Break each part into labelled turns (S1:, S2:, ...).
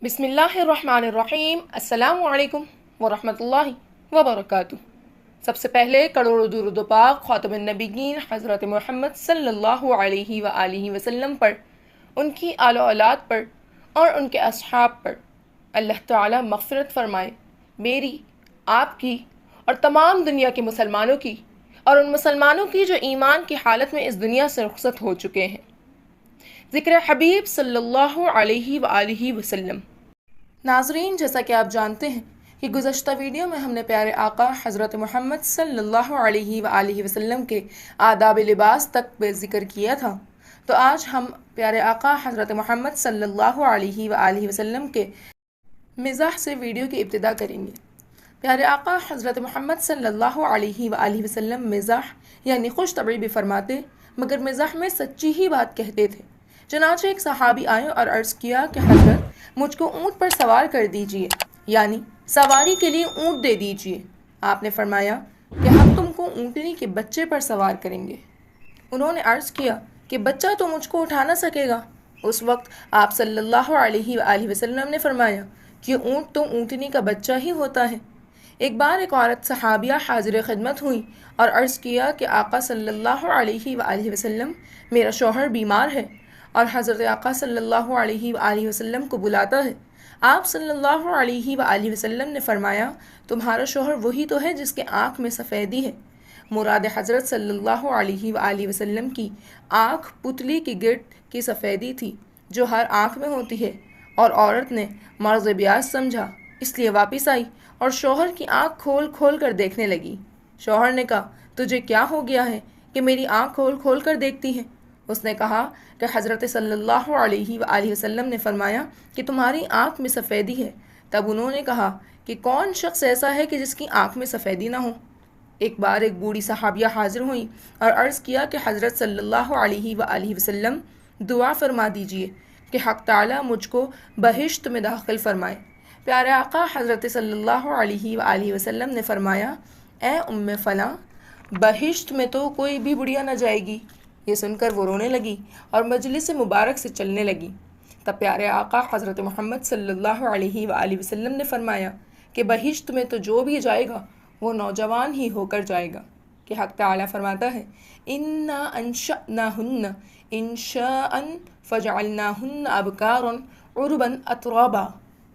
S1: بسم اللہ الرحمن الرحیم۔ السلام علیکم ورحمۃ اللہ وبرکاتہ۔ سب سے پہلے کروڑوں درود و پاک خاتم النبیین حضرت محمد صلی اللہ علیہ وآلہ وسلم پر، ان کی آل و اولاد پر اور ان کے اصحاب پر اللہ تعالی مغفرت فرمائے، میری، آپ کی اور تمام دنیا کے مسلمانوں کی، اور ان مسلمانوں کی جو ایمان کی حالت میں اس دنیا سے رخصت ہو چکے ہیں۔ ذکر حبیب صلی اللہ علیہ وآلہ وسلم۔ ناظرین، جیسا کہ آپ جانتے ہیں کہ گزشتہ ویڈیو میں ہم نے پیارے آقا حضرت محمد صلی اللہ علیہ وآلہ وسلم کے آداب لباس تک پہ ذکر کیا تھا، تو آج ہم پیارے آقا حضرت محمد صلی اللہ علیہ وآلہ وسلم کے مزاح سے ویڈیو کی ابتدا کریں گے۔ پیارے آقا حضرت محمد صلی اللہ علیہ وآلہ وسلم مزاح یعنی خوش طبعی بھی فرماتے، مگر مزاح میں سچی ہی بات کہتے تھے۔ چنانچہ ایک صحابی آئے اور عرض کیا کہ حضرت، مجھ کو اونٹ پر سوار کر دیجئے، یعنی سواری کے لیے اونٹ دے دیجئے۔ آپ نے فرمایا کہ ہم تم کو اونٹنی کے بچے پر سوار کریں گے۔ انہوں نے عرض کیا کہ بچہ تو مجھ کو اٹھا نہ سکے گا۔ اس وقت آپ صلی اللہ علیہ وآلہ وسلم نے فرمایا کہ اونٹ تو اونٹنی کا بچہ ہی ہوتا ہے۔ ایک بار ایک عورت صحابیہ حاضر خدمت ہوئی اور عرض کیا کہ آقا صلی اللہ علیہ وآلہ وسلم، میرا شوہر بیمار ہے اور حضرت آقا صلی اللہ علیہ وآلہ وسلم کو بلاتا ہے۔ آپ صلی اللہ علیہ وآلہ وسلم نے فرمایا، تمہارا شوہر وہی تو ہے جس کے آنکھ میں سفیدی ہے۔ مراد حضرت صلی اللہ علیہ وآلہ وسلم کی آنکھ پتلی کی گرد کی سفیدی تھی جو ہر آنکھ میں ہوتی ہے، اور عورت نے مرض بیاض سمجھا، اس لیے واپس آئی اور شوہر کی آنکھ کھول کھول کر دیکھنے لگی۔ شوہر نے کہا، تجھے کیا ہو گیا ہے کہ میری آنکھ کھول کھول کر دیکھتی ہے؟ اس نے کہا کہ حضرت صلی اللہ علیہ وآلہ وسلم نے فرمایا کہ تمہاری آنکھ میں سفیدی ہے۔ تب انہوں نے کہا کہ کون شخص ایسا ہے کہ جس کی آنکھ میں سفیدی نہ ہو؟ ایک بار ایک بوڑھی صحابیہ حاضر ہوئی اور عرض کیا کہ حضرت صلی اللہ علیہ وآلہ وسلم، دعا فرما دیجئے کہ حق تعالی مجھ کو بہشت میں داخل فرمائے۔ پیارے آقا حضرت صلی اللہ علیہ وآلہ وسلم نے فرمایا، اے ام فلاں، بہشت میں تو کوئی بھی بڑھیا نہ جائے گی۔ یہ سن کر وہ رونے لگی اور مجلس مبارک سے چلنے لگی۔ تب پیارے آقا حضرت محمد صلی اللہ علیہ وآلہ وسلم نے فرمایا کہ بہشت میں تو جو بھی جائے گا وہ نوجوان ہی ہو کر جائے گا، کہ حق تعالیٰ فرماتا ہے، اِنَّا أَنشَأْنَاهُنَّ إِنشَاءً فَجَعَلْنَاهُنَّ أَبْكَارًا عُرُبًا أَتْرَابًا،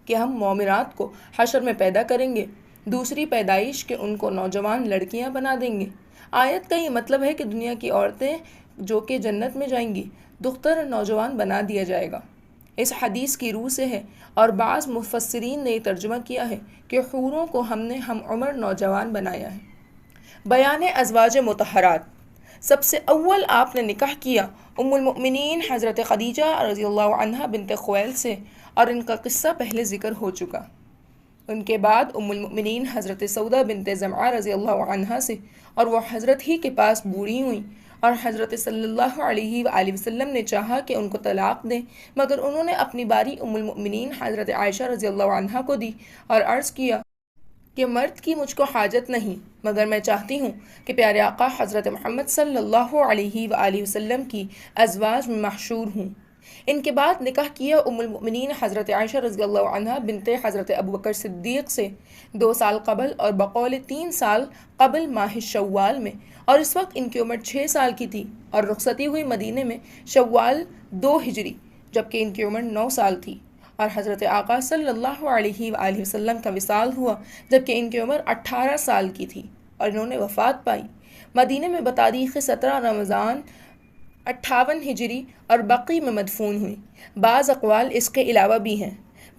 S1: کہ ہم مومرات کو حشر میں پیدا کریں گے، دوسری پیدائش کے ان کو نوجوان لڑکیاں بنا دیں گے۔ آیت کا یہ مطلب ہے کہ دنیا کی عورتیں جو کہ جنت میں جائیں گی، دختر نوجوان بنا دیا جائے گا۔ اس حدیث کی روح سے ہے، اور بعض مفسرین نے یہ ترجمہ کیا ہے کہ حوروں کو ہم نے ہم عمر نوجوان بنایا ہے۔ بیان ازواج مطہرات۔ سب سے اول آپ نے نکاح کیا ام المؤمنین حضرت خدیجہ رضی اللہ عنہا بنت خویلد سے، اور ان کا قصہ پہلے ذکر ہو چکا۔ ان کے بعد ام المؤمنین حضرت سودہ بنت زمعہ رضی اللہ عنہا سے، اور وہ حضرت ہی کے پاس بوڑھی ہوئیں، اور حضرت صلی اللہ علیہ وآلہ وسلم نے چاہا کہ ان کو طلاق دیں، مگر انہوں نے اپنی باری ام المؤمنین حضرت عائشہ رضی اللہ عنہا کو دی اور عرض کیا کہ مرد کی مجھ کو حاجت نہیں، مگر میں چاہتی ہوں کہ پیارے آقا حضرت محمد صلی اللہ علیہ وآلہ وسلم کی ازواج میں محشور ہوں۔ ان کے بعد نکاح کیا ام المؤمنین حضرت عائشہ رضی اللہ عنہا بنت حضرت ابوبکر صدیق سے 2 سال قبل، اور بقول 3 سال قبل ماہ شوال میں، اور اس وقت ان کی عمر 6 سال کی تھی، اور رخصتی ہوئی مدینے میں شوال 2 ہجری، جبکہ ان کی عمر 9 سال تھی، اور حضرت آقا صلی اللہ علیہ وآلہ وسلم کا وصال ہوا جبکہ ان کی عمر 18 سال کی تھی، اور انہوں نے وفات پائی مدینے میں بتاریخ 17 رمضان 58 ہجری، اور بقی میں مدفون ہوئی۔ بعض اقوال اس کے علاوہ بھی ہیں۔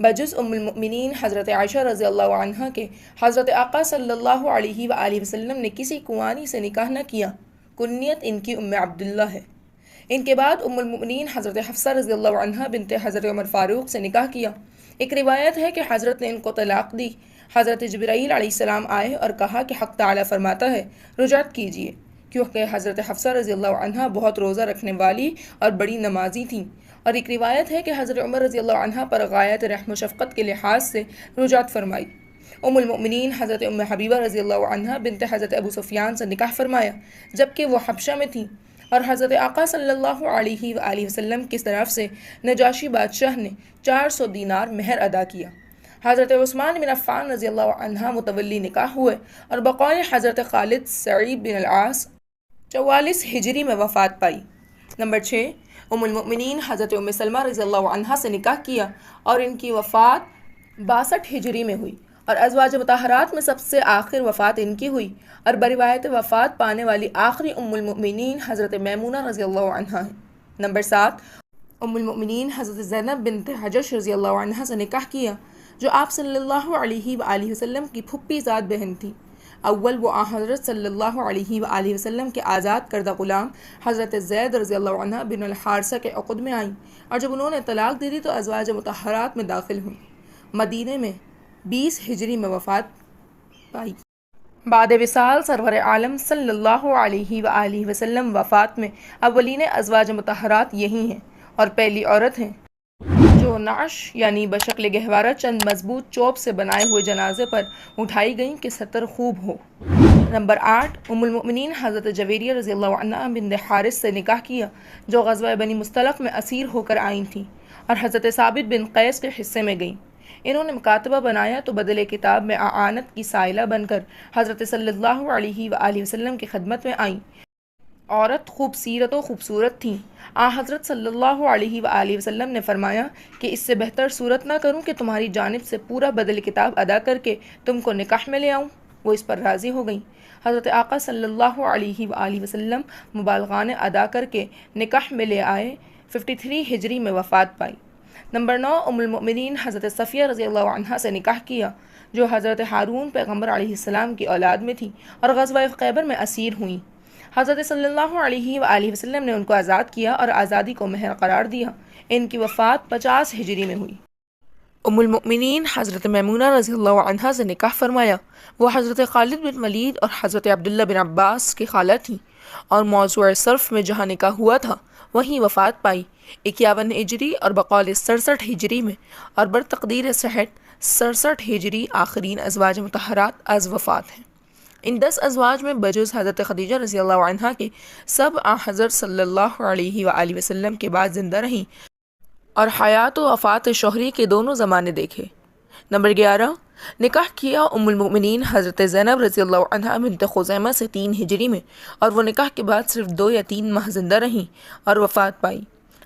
S1: بجز ام المؤمنین حضرت عائشہ رضی اللہ عنہا کے حضرت آقا صلی اللہ علیہ وآلہ وسلم نے کسی کنواری سے نکاح نہ کیا، کنیت ان کی ام عبداللہ ہے۔ ان کے بعد ام المؤمنین حضرت حفصہ رضی اللہ عنہا بنت حضرت عمر فاروق سے نکاح کیا۔ ایک روایت ہے کہ حضرت نے ان کو طلاق دی۔ حضرت جبرائیل علیہ السلام آئے اور کہا کہ حق تعالیٰ فرماتا ہے، رجعت کیجیے، کیونکہ حضرت حفصہ رضی اللہ عنہا بہت روزہ رکھنے والی اور بڑی نمازی تھیں، اور ایک روایت ہے کہ حضرت عمر رضی اللہ عنہ پر غایت رحم و شفقت کے لحاظ سے رجعت فرمائی۔ ام المؤمنین حضرت ام حبیبہ رضی اللہ عنہ بنت حضرت ابو سفیان سے نکاح فرمایا جبکہ وہ حبشہ میں تھیں، اور حضرت آقا صلی اللہ علیہ وآلہ وسلم کی طرف سے نجاشی بادشاہ نے 400 دینار مہر ادا کیا۔ حضرت عثمان بن عفان رضی اللہ عنہ متولی نکاح ہوئے اور بقول حضرت خالد سعید بن العاص 44 ہجری میں وفات پائی۔ نمبر 6، ام المؤمنین حضرت ام سلمہ رضی اللہ عنہ سے نکاح کیا اور ان کی وفات 62 ہجری میں ہوئی، اور ازواج مطہرات میں سب سے آخر وفات ان کی ہوئی، اور بروایت وفات پانے والی آخری ام المؤمنین حضرت میمونہ رضی اللہ عنہ ہیں۔ نمبر 7، ام المؤمنین حضرت زینب بنت حجش رضی اللہ عنہ سے نکاح کیا، جو آپ صلی اللہ علیہ وآلہ وسلم کی پھوپھی زاد بہن تھی۔ اول وہ حضرت صلی اللہ علیہ وآلہ وسلم کے آزاد کردہ غلام حضرت زید رضی اللہ عنہ بن الحارثہ کے عقد میں آئیں، اور جب انہوں نے طلاق دے دی تو ازواج مطہرات میں داخل ہوئیں۔ مدینے میں 20 ہجری میں وفات پائی۔ بعد وصال سرور عالم صلی اللہ علیہ وآلہ وسلم وفات میں اولین ازواج مطہرات یہی ہیں، اور پہلی عورت ہیں جو نعش یعنی بشکل گہوارہ چند مضبوط چوب سے بنائے ہوئے جنازے پر اٹھائی گئیں کہ ستر خوب ہو۔ نمبر 8، ام المؤمنین حضرت جویریہ رضی اللہ عنہ بنت حارث سے نکاح کیا، جو غزوہ بنی مصطلق میں اسیر ہو کر آئی تھیں اور حضرت ثابت بن قیس کے حصے میں گئیں۔ انہوں نے مکاتبہ بنایا تو بدل کتاب میں اعانت کی سائلہ بن کر حضرت صلی اللہ علیہ وآلہ وسلم کی خدمت میں آئیں۔ عورت خوب سیرت و خوبصورت تھیں۔ حضرت صلی اللہ علیہ وآلہ وسلم نے فرمایا کہ اس سے بہتر صورت نہ کروں کہ تمہاری جانب سے پورا بدل کتاب ادا کر کے تم کو نکاح میں لے آؤں۔ وہ اس پر راضی ہو گئیں۔ حضرت آقا صلی اللہ علیہ وآلہ وسلم مبالغانے ادا کر کے نکاح میں لے آئے، 53 ہجری میں وفات پائی۔ نمبر 9، ام المؤمنین حضرت صفیہ رضی اللہ عنہ سے نکاح کیا، جو حضرت ہارون پیغمبر علیہ السلام کی اولاد میں تھی اور غزوہ خیبر میں اسیر ہوئیں۔ حضرت صلی اللہ علیہ وآلہ وسلم نے ان کو آزاد کیا اور آزادی کو مہر قرار دیا۔ ان کی وفات 50 ہجری میں ہوئی۔ ام المؤمنین حضرت میمونہ رضی اللہ عنہ سے نکاح فرمایا۔ وہ حضرت خالد بن ولید اور حضرت عبداللہ بن عباس کی خالہ تھیں، اور موضوع صرف میں جہاں نکاح ہوا تھا وہیں وفات پائی 51 ہجری اور بقول 67 ہجری میں، اور برتقدیر صحت 67 ہجری آخرین ازواج مطہرات از وفات ہیں۔ ان 10 ازواج میں بجز حضرت خدیجہ رضی اللہ عنہ کے سب حضرت صلی اللہ علیہ وآلہ وسلم کے بعد زندہ رہیں اور حیات و وفات شوہری کے دونوں زمانے دیکھے۔ نمبر 11، نکاح کیا ام المؤمنین حضرت زینب رضی اللہ عنہ بنت خزیمہ سے 3 ہجری میں، اور وہ نکاح کے بعد صرف 2 یا 3 ماہ زندہ رہیں اور وفات پائی۔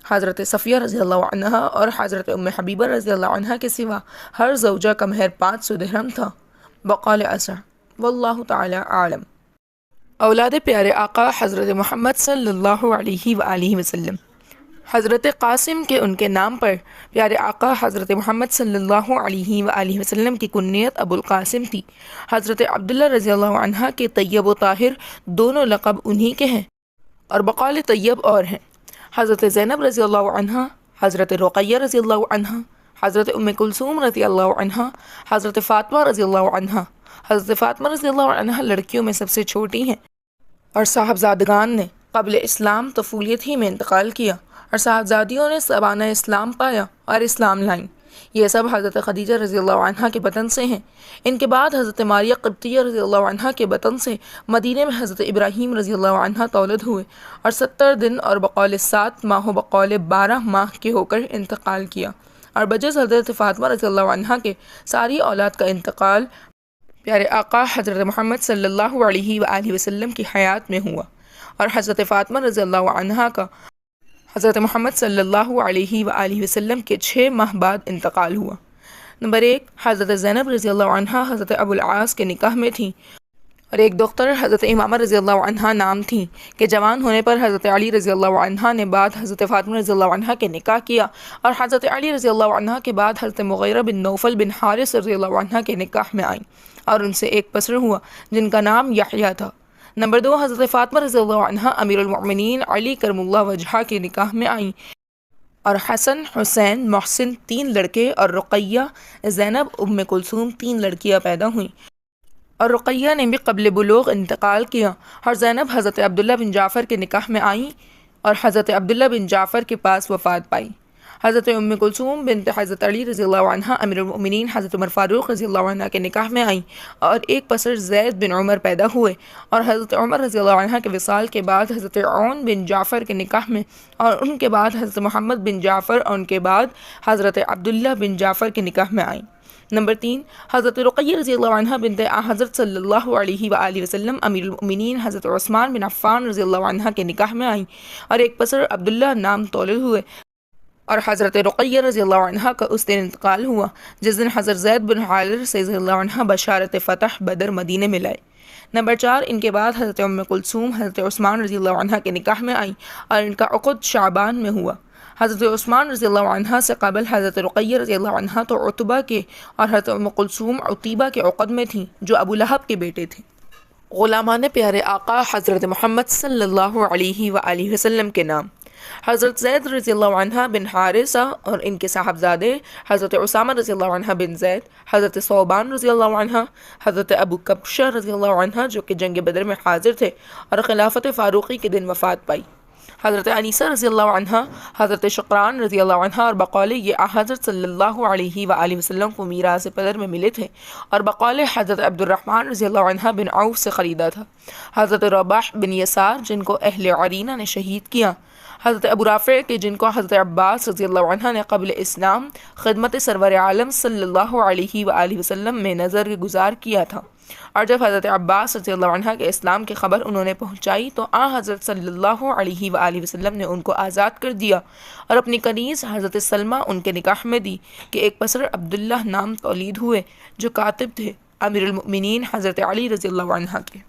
S1: حضرت صفیہ رضی اللہ عنہ اور حضرت ام حبیبہ رضی اللہ عنہ کے سوا ہر زوجہ کا مہر 500 درہم تھا، بقول اثر، واللہ تعالی عالم۔ اولاد پیارے آقا حضرت محمد صلی اللہ علیہ وآلہ وسلم۔ حضرت قاسم کے ان کے نام پر پیارے آقا حضرت محمد صلی اللہ علیہ وآلہ وسلم کی کنیت ابو القاسم تھی۔ حضرت عبداللہ رضی اللہ عنہ کے طیب و طاہر دونوں لقب انہی کے ہیں، اور بقول طیب اور ہیں۔ حضرت زینب رضی اللہ عنہ، حضرت رقیہ رضی اللہ عنہ، حضرت ام کلثوم رضی اللہ عنہ، حضرت فاطمہ رضی اللہ عنہ۔ حضرت فاطمہ رضی اللہ عنہ لڑکیوں میں سب سے چھوٹی ہیں، اور صاحبزادگان نے قبل اسلام طفولیت ہی میں انتقال کیا، اور صاحبزادیوں نے سبانہ اسلام پایا اور اسلام لائیں۔ یہ سب حضرت خدیجہ رضی اللہ عنہ کے بطن سے ہیں۔ ان کے بعد حضرت ماریہ قبطیہ رضی اللہ عنہ کے بطن سے مدینے میں حضرت ابراہیم رضی اللہ عنہ تولد ہوئے، اور 70 دن اور بقول 7 ماہ و بقول 12 ماہ کے ہو کر انتقال کیا، اور بجز حضرت فاطمہ رضی اللہ عنہ کے ساری اولاد کا انتقال پیارے آقا حضرت محمد صلی اللہ علیہ وآلہ وسلم کی حیات میں ہوا، اور حضرت فاطمہ رضی اللہ عنہ کا حضرت محمد صلی اللہ علیہ وآلہ وسلم کے 6 ماہ بعد انتقال ہوا۔ نمبر 1، حضرت زینب رضی اللہ عنہ حضرت ابو العاص کے نکاح میں تھیں، اور ایک دختر حضرت امامہ رضی اللہ عنہ نام تھیں کہ جوان ہونے پر حضرت علی رضی اللہ عنہ نے بعد حضرت فاطمہ رضی اللہ عنہ کے نکاح کیا، اور حضرت علی رضی اللہ عنہ کے بعد حضرت مغیرہ بن نوفل بن حارث رضی اللہ عنہ کے نکاح میں آئیں، اور ان سے ایک پسر ہوا جن کا نام یحییٰ تھا۔ نمبر 2، حضرت فاطمہ رضی اللہ عنہ امیر المؤمنین علی کرم اللہ وجہہ کے نکاح میں آئیں، اور حسن، حسین، محسن 3 لڑکے، اور رقیہ، زینب، ام کلثوم 3 لڑکیاں پیدا ہوئیں، اور رقیہ نے بھی قبل بلوغ انتقال کیا، اور زینب حضرت عبداللہ بن جعفر کے نکاح میں آئیں اور حضرت عبداللہ بن جعفر کے پاس وفات پائی۔ حضرت ام کلثوم بنت حضرت علی رضی اللہ عنہ امیر المؤمنین حضرت عمر فاروق رضی اللہ عنہ کے نکاح میں آئیں اور ایک پسر زید بن عمر پیدا ہوئے، اور حضرت عمر رضی اللہ عنہ کے وصال کے بعد حضرت عون بن جعفر کے نکاح میں، اور ان کے بعد حضرت محمد بن جعفر، اور ان کے بعد حضرت عبداللہ بن جعفر کے نکاح میں آئیں۔ نمبر 3، حضرت رقیہ رضی اللہ عنہ بنت حضرت صلی اللہ علیہ وآلہ وسلم امیر المؤمنین حضرت عثمان بن عفان رضی اللہ عنہ کے نکاح میں آئیں اور ایک پسر عبداللہ نام تولد ہوئے، اور حضرت رقیہ رضی اللہ عنہ کا اس دن انتقال ہوا جس دن حضرت زید بن حارث رضی اللہ عنہ بشارت فتح بدر مدینے میں لائے۔ نمبر 4، ان کے بعد حضرت ام کلثوم حضرت عثمان رضی اللہ عنہ کے نکاح میں آئیں اور ان کا عقد شعبان میں ہوا۔ حضرت عثمان رضی اللہ عنہ سے قبل حضرت رقیہ رضی اللہ عنہ تو عتبہ کے اور حضرت ام کلثوم عتیبہ کے عقد میں تھیں جو ابو لہب کے بیٹے تھے۔ غلامان پیارے آقا حضرت محمد صلی اللہ علیہ وآلہ وسلم کے نام: حضرت زید رضی اللہ عنہ بن حارثہ اور ان کے صاحبزادے حضرت اسامہ رضی اللہ عنہ بن زید، حضرت ثوبان رضی اللہ عنہ، حضرت ابو کبشہ رضی اللہ عنہ جو کہ جنگ بدر میں حاضر تھے اور خلافت فاروقی کے دن وفات پائی، حضرت انیسہ رضی اللہ عنہ، حضرت شقران رضی اللہ عنہ، اور بقول یہ حضرت صلی اللہ علیہ وآلہ وسلم کو میراث بدر میں ملے تھے اور بقول حضرت عبد الرحمن رضی اللہ عنہ بن عوف سے خریدا تھا، حضرت رباح بن یسار جن کو اہل عرینہ نے شہید کیا، حضرت ابو رافع کے جن کو حضرت عباس رضی اللہ عنہ نے قبل اسلام خدمت سرور عالم صلی اللہ علیہ وآلہ وسلم میں نظر گزار کیا تھا، اور جب حضرت عباس رضی اللہ عنہ کے اسلام کی خبر انہوں نے پہنچائی تو حضرت صلی اللہ علیہ وآلہ وسلم نے ان کو آزاد کر دیا اور اپنی کنیز حضرت سلمہ ان کے نکاح میں دی کہ ایک پسر عبداللہ نام تولید ہوئے جو کاتب تھے امیر المؤمنین حضرت علی رضی اللہ عنہ کے۔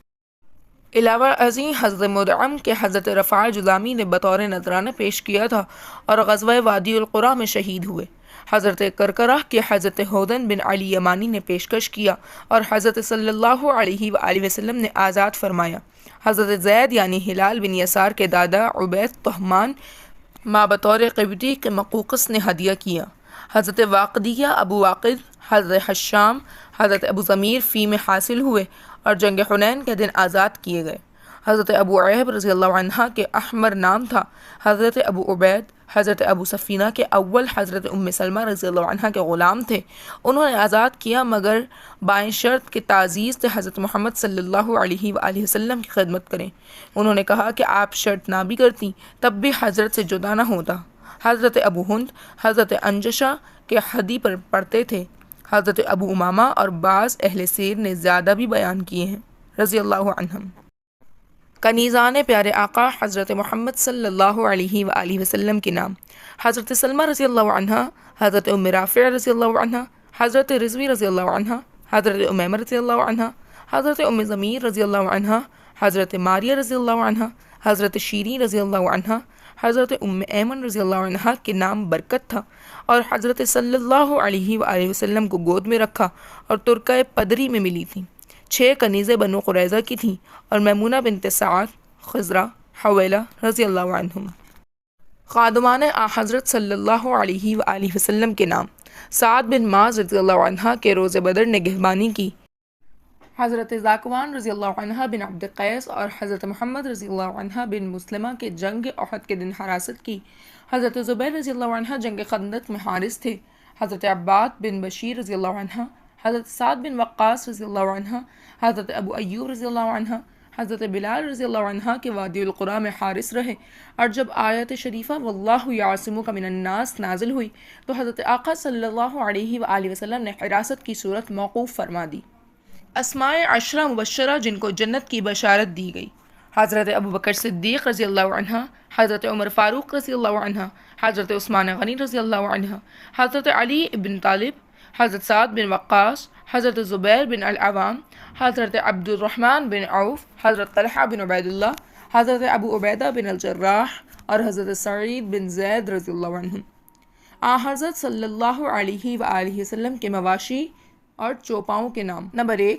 S1: علاوہ ازیں حضرت مدعم کے حضرت رفاع جذامی نے بطور نذرانہ پیش کیا تھا اور غزوہ وادی القریٰ میں شہید ہوئے۔ حضرت کرکرہ کے حضرت ہودن بن علی یمانی نے پیشکش کیا اور حضرت صلی اللہ علیہ وآلہ وسلم نے آزاد فرمایا۔ حضرت زید یعنی ہلال بن یسار کے دادا عبید طہمان ما بطور قبطی کے مقوقس نے ہدیہ کیا۔ حضرت واقدیہ ابو واقد، حضرت حشام، حضرت ابو ضمیر فی میں حاصل ہوئے اور جنگ حنین کے دن آزاد کیے گئے۔ حضرت ابو عیب رضی اللہ عنہ کے احمر نام تھا۔ حضرت ابو عبید حضرت ابو سفینہ کے اول حضرت ام سلمہ رضی اللہ عنہ کے غلام تھے، انہوں نے آزاد کیا مگر بائیں شرط کہ تعزیز سے حضرت محمد صلی اللہ علیہ وآلہ وسلم کی خدمت کریں۔ انہوں نے کہا کہ آپ شرط نہ بھی کرتی تب بھی حضرت سے جدا نہ ہوتا۔ حضرت ابو ہند حضرت انجشہ کے حدی پر پڑھتے تھے۔ حضرت ابو امامہ اور بعض اہل سیر نے زیادہ بھی بیان کیے ہیں رضی اللہ عنہم۔ کنیزان پیارے آقا حضرت محمد صلی اللہ علیہ وآلہ وسلم کے نام: حضرت سلمہ رضی اللہ عنہ، حضرت ام رافع رضی اللہ عنہ، حضرت رضوی رضی اللہ عنہ، حضرت امیمہ رضی اللہ عنہ، حضرت ام ضمیر رضی اللہ عنہ، حضرت ماریہ رضی اللہ عنہ، حضرت شیرین رضی اللہ عنہ، حضرت ام ایمن رضی اللہ عنہ کے نام برکت تھا اور حضرت صلی اللہ علیہ وآلہ وسلم کو گود میں رکھا اور ترکہ پدری میں ملی تھیں۔ 6 کنیزیں بنو قریظہ کی تھیں اور میمونہ بنت سعد، خزرہ، حویلہ رضی اللہ عنہم۔ خادمان حضرت صلی اللہ علیہ وآلہ وسلم کے نام: سعد بن معاذ رضی اللہ عنہ کے روز بدر نے گہبانی کی، حضرت ذاکوان رضی اللہ عنہ بن عبد قیس اور حضرت محمد رضی اللہ عنہ بن مسلمہ کے جنگ احد کے دن حراست کی، حضرت زبیر رضی اللہ عنہ جنگ خندق میں حارس تھے، حضرت عباد بن بشیر رضی اللہ عنہ، حضرت سعد بن وقاص رضی اللہ عنہ، حضرت ابو ایوب رضی اللہ عنہ، حضرت بلال رضی اللہ عنہ کے وادی القریٰ میں حارس رہے، اور جب آیت شریفہ واللہ یعصمک من الناس نازل ہوئی تو حضرت آقا صلی اللہ علیہ وآلہ وسلم نے حراست کی صورت موقوف فرما دی۔ اسماء 10 مبشرہ جن کو جنت کی بشارت دی گئی: حضرت ابوبکر صدیق رضی اللہ عنہ، حضرت عمر فاروق رضی اللہ عنہ، حضرت عثمان غنی رضی اللہ عنہ، حضرت علی بن طالب، حضرت سعد بن وقاص، حضرت زبیر بن العوام، حضرت عبد الرحمن بن عوف، حضرت طلحہ بن عبید اللہ، حضرت ابو عبیدہ بن الجراح اور حضرت سعید بن زید رضی اللہ عنہ۔ حضرت صلی اللہ علیہ وآلہ وسلم کے مواشی اور چوپاؤں کے نام: نمبر 1،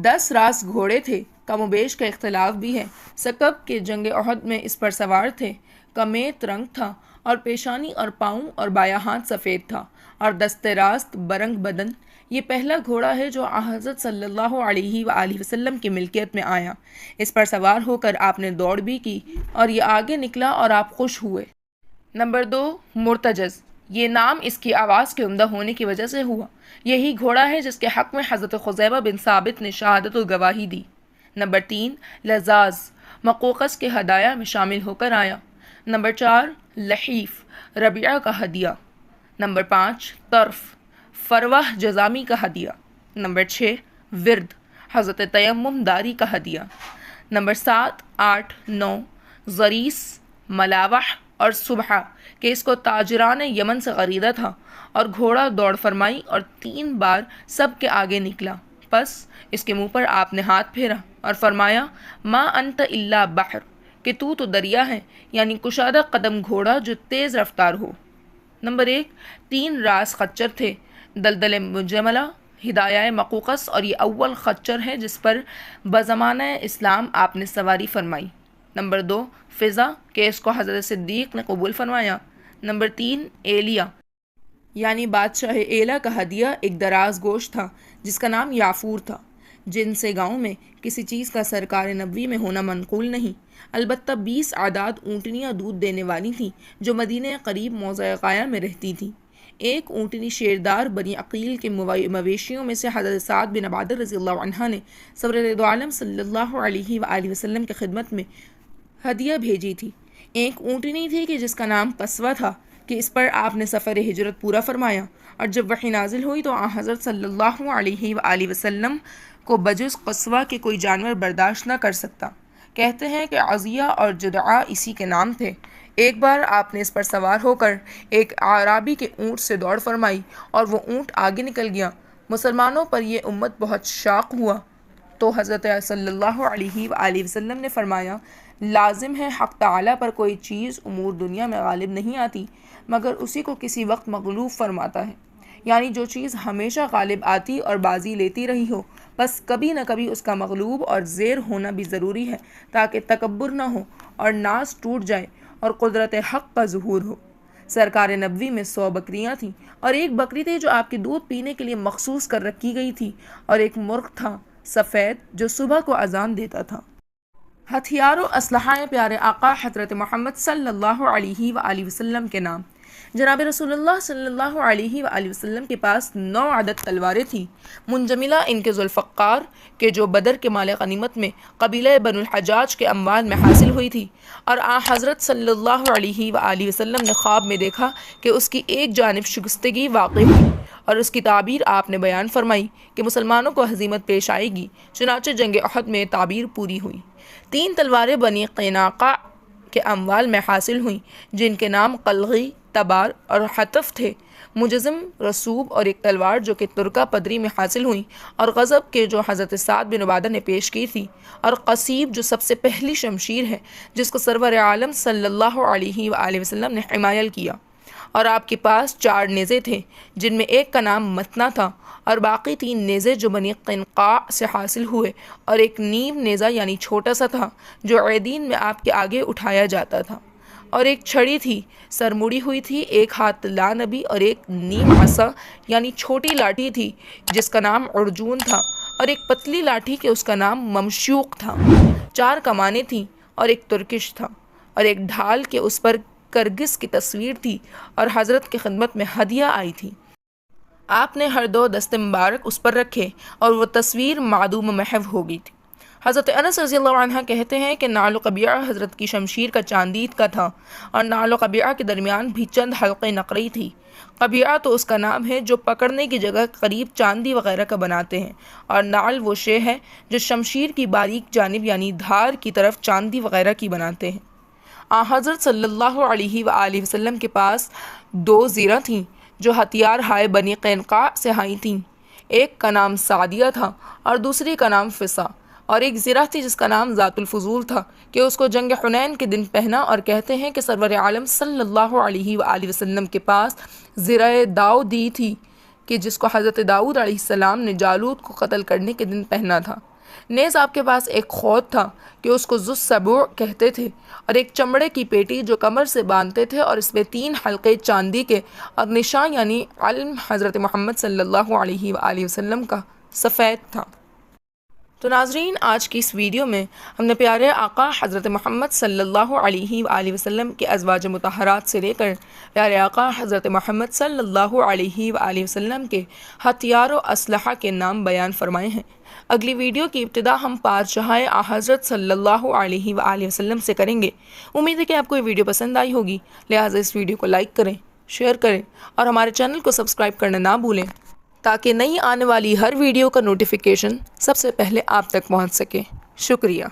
S1: 10 راس گھوڑے تھے، کم و بیش کا اختلاف بھی ہے۔ سکب کے جنگ احد میں اس پر سوار تھے، کمیت رنگ تھا اور پیشانی اور پاؤں اور بایاں ہاتھ سفید تھا اور دست راست برنگ بدن۔ یہ پہلا گھوڑا ہے جو حضرت صلی اللہ علیہ وآلہ وسلم کی ملکیت میں آیا۔ اس پر سوار ہو کر آپ نے دوڑ بھی کی اور یہ آگے نکلا اور آپ خوش ہوئے۔ نمبر 2، مرتجز یہ نام اس کی آواز کے عمدہ ہونے کی وجہ سے ہوا۔ یہی گھوڑا ہے جس کے حق میں حضرت خزیمہ بن ثابت نے شہادت و گواہی دی۔ نمبر 3 لزاز مقوقس کے ہدایہ میں شامل ہو کر آیا۔ نمبر 4 لحیف ربیعہ کا ہدیہ۔ نمبر 5 طرف فروہ جزامی کا ہدیہ۔ نمبر 6 ورد حضرت تیمم داری کا ہدیہ۔ نمبر 7 8 9 ضریس ملاوح اور صبحہ کہ اس کو تاجران یمن سے خریدا تھا، اور گھوڑا دوڑ فرمائی اور 3 بار سب کے آگے نکلا، پس اس کے منہ پر آپ نے ہاتھ پھیرا اور فرمایا ما انت الا بحر کہ تو دریا ہے، یعنی کشادہ قدم گھوڑا جو تیز رفتار ہو۔ نمبر 1 3 راس خچر تھے، دلدل مجملہ ہدایہ مقوقس، اور یہ اول خچر ہے جس پر بزمانہ اسلام آپ نے سواری فرمائی۔ نمبر 2 فضا کہ اس کو حضرت صدیق نے قبول فرمایا۔ نمبر 3 ایلیا یعنی بادشاہ ایلا کا ہدیہ ایک دراز گوشت تھا جس کا نام یافور تھا، جن سے گاؤں میں کسی چیز کا سرکار نبوی میں ہونا منقول نہیں، البتہ 20 اعداد اونٹنیاں دودھ دینے والی تھیں جو مدینہ قریب موضع غایہ میں رہتی تھیں۔ ایک اونٹنی شیردار بنی عقیل کے مویشیوں میں سے حضرت سعد بن عبادہ رضی اللہ عنہ نے سرور دو عالم صلی اللہ علیہ وآلہ وسلم کی خدمت میں ہدیہ بھیجی تھی۔ ایک اونٹنی تھی کہ جس کا نام قصوہ تھا کہ اس پر آپ نے سفر ہجرت پورا فرمایا، اور جب وحی نازل ہوئی تو آن حضرت صلی اللہ علیہ وآلہ وسلم کو بجز قصوہ کے کوئی جانور برداشت نہ کر سکتا۔ کہتے ہیں کہ عزیہ اور جدعہ اسی کے نام تھے۔ ایک بار آپ نے اس پر سوار ہو کر ایک اعرابی کے اونٹ سے دوڑ فرمائی اور وہ اونٹ آگے نکل گیا۔ مسلمانوں پر یہ امت بہت شاق ہوا تو حضرت صلی اللہ علیہ وآلہ وسلم نے فرمایا لازم ہے حق تعالیٰ پر کوئی چیز امور دنیا میں غالب نہیں آتی مگر اسی کو کسی وقت مغلوب فرماتا ہے، یعنی جو چیز ہمیشہ غالب آتی اور بازی لیتی رہی ہو، بس کبھی نہ کبھی اس کا مغلوب اور زیر ہونا بھی ضروری ہے تاکہ تکبر نہ ہو اور ناز ٹوٹ جائے اور قدرت حق کا ظہور ہو۔ سرکار نبوی میں 100 بکریاں تھیں، اور ایک بکری تھی جو آپ کی دودھ پینے کے لیے مخصوص کر رکھی گئی تھی، اور ایک مرغ تھا سفید جو صبح کو اذان دیتا تھا۔ ہتھیار و اسلحہ پیارے آقا حضرت محمد صلی اللہ علیہ وآلہ وسلم کے نام۔ جناب رسول اللہ صلی اللہ علیہ وآلہ وسلم کے پاس 9 عدد تلواریں تھیں، منجملہ ان کے ذوالفقار کے جو بدر کے مال غنیمت میں قبیلہ بنو الحجاج کے اموال میں حاصل ہوئی تھی، اور حضرت صلی اللہ علیہ وآلہ وسلم نے خواب میں دیکھا کہ اس کی ایک جانب شکستگی واقع ہوئی، اور اس کی تعبیر آپ نے بیان فرمائی کہ مسلمانوں کو ہزیمت پیش آئے گی، چنانچہ جنگ احد میں تعبیر پوری ہوئی۔ 3 تلواریں بنی قینقاع کے اموال میں حاصل ہوئیں جن کے نام قلغی، تبار اور حتف تھے، مجزم، رسوب، اور ایک تلوار جو کہ ترکا پدری میں حاصل ہوئی اور غضب کے جو حضرت سعد بن عبادہ نے پیش کی تھی، اور قصیب جو سب سے پہلی شمشیر ہے جس کو سرور عالم صلی اللہ علیہ وآلہ وسلم نے حمایل کیا، اور آپ کے پاس 4 نیزے تھے جن میں ایک کا نام متنا تھا، اور باقی 3 نیزے جو بنی قینقاع سے حاصل ہوئے، اور ایک نیم نیزہ یعنی چھوٹا سا تھا جو عیدین میں آپ کے آگے اٹھایا جاتا تھا، اور ایک چھڑی تھی سر مڑی ہوئی تھی، ایک ہاتھ لا نبی، اور ایک نیم عصا یعنی چھوٹی لاٹھی تھی جس کا نام ارجون تھا، اور ایک پتلی لاٹھی کہ اس کا نام ممشوق تھا۔ 4 کمانیں تھیں اور ایک ترکش تھا، اور ایک ڈھال کہ اس پر کرگس کی تصویر تھی اور حضرت کی خدمت میں ہدیہ آئی تھی۔ آپ نے ہر 2 دست مبارک اس پر رکھے اور وہ تصویر معدوم محو ہو گئی تھی۔ حضرت انس رضی اللہ عنہ کہتے ہیں کہ نعل و قبیعہ حضرت کی شمشیر کا چاندید کا تھا، اور نعل و قبیعہ کے درمیان بھی چند حلقے نقرئی تھی۔ قبیعہ تو اس کا نام ہے جو پکڑنے کی جگہ قریب چاندی وغیرہ کا بناتے ہیں، اور نعل وہ شے ہے جو شمشیر کی باریک جانب یعنی دھار کی طرف چاندی وغیرہ کی بناتے ہیں۔ حضرت صلی اللہ علیہ وآلہ وسلم کے پاس 2 زیرہ تھیں جو ہتھیار ہائے بنی قینقاع سے آئی تھیں، ایک کا نام سعدیہ تھا اور دوسری کا نام فسا، اور ایک زرہ تھی جس کا نام ذات الفضول تھا کہ اس کو جنگ حنین کے دن پہنا، اور کہتے ہیں کہ سرور عالم صلی اللہ علیہ وآلہ وسلم کے پاس زرہ داؤد دی تھی کہ جس کو حضرت داؤد علیہ السلام نے جالوت کو قتل کرنے کے دن پہنا تھا۔ نیز آپ کے پاس ایک خود تھا کہ اس کو ذو السبع کہتے تھے، اور ایک چمڑے کی پیٹی جو کمر سے باندھتے تھے، اور اس میں 3 حلقے چاندی کے، اور نشان یعنی علم حضرت محمد صلی اللہ علیہ وآلہ وسلم کا سفید تھا۔ تو ناظرین، آج کی اس ویڈیو میں ہم نے پیارے آقا حضرت محمد صلی اللہ علیہ وآلہ وسلم کے ازواج مطہرات سے لے کر پیارے آقا حضرت محمد صلی اللہ علیہ وآلہ وسلم کے ہتھیار و اسلحہ کے نام بیان فرمائے ہیں۔ اگلی ویڈیو کی ابتدا ہم پادشاہ حضرت صلی اللہ علیہ وآلہ وسلم سے کریں گے۔ امید ہے کہ آپ کو یہ ویڈیو پسند آئی ہوگی، لہٰذا اس ویڈیو کو لائک کریں، شیئر کریں اور ہمارے چینل کو سبسکرائب کرنا نہ بھولیں تاکہ نئی آنے والی ہر ویڈیو کا نوٹیفیکیشن سب سے پہلے آپ تک پہنچ سکے۔ شکریہ۔